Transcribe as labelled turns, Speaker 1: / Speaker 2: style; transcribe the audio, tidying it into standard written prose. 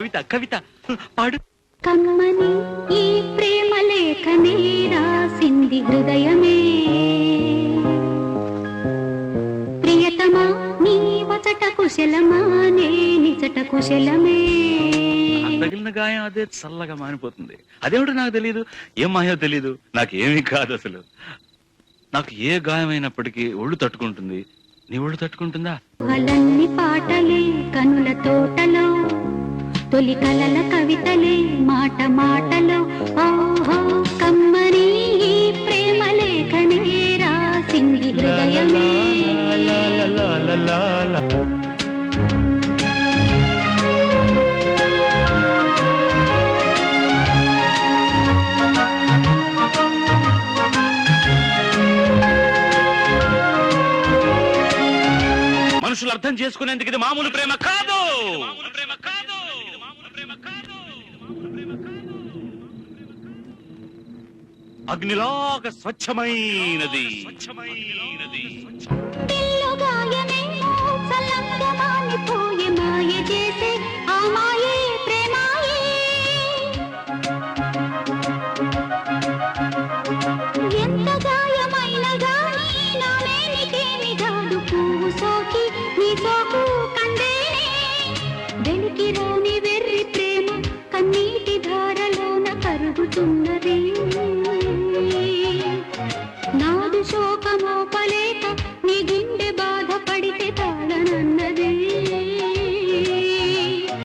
Speaker 1: కవిత కవిత పాడు.
Speaker 2: కమ్మని ఈ ప్రేమ లేఖనే రాసింది హృదయమే, ప్రియతమా నీ వచట కుశలమా నే నిజట కుశలమే.
Speaker 1: తగిలిన గాయం అదే చల్లగా మానిపోతుంది. అదేమిటో నాకు తెలియదు, ఏం మాయో తెలియదు, నాకేమీ కాదు అసలు. నాకు ఏ గాయమైనప్పటికీ ఒళ్ళు తట్టుకుంటుంది. నీ ఒళ్ళు తట్టుకుంటుందా?
Speaker 2: అలన్ని పాటలే కనుల తోటలో, తొలి కలల కవితలే మాట మాటలో. ఓహో కమ్మని ఈ ప్రేమ లేఖనే రాసింది హృదయమే.
Speaker 1: మనుషులు అర్థం చేసుకునేందుకు ఇది మామూలు ప్రేమ కాదు. అగ్నిలాగా స్వచ్ఛమైనది.
Speaker 2: వెలికిరాని వెర్రి ప్రేమ కన్నీటి ధారలోన కరుగుతున్న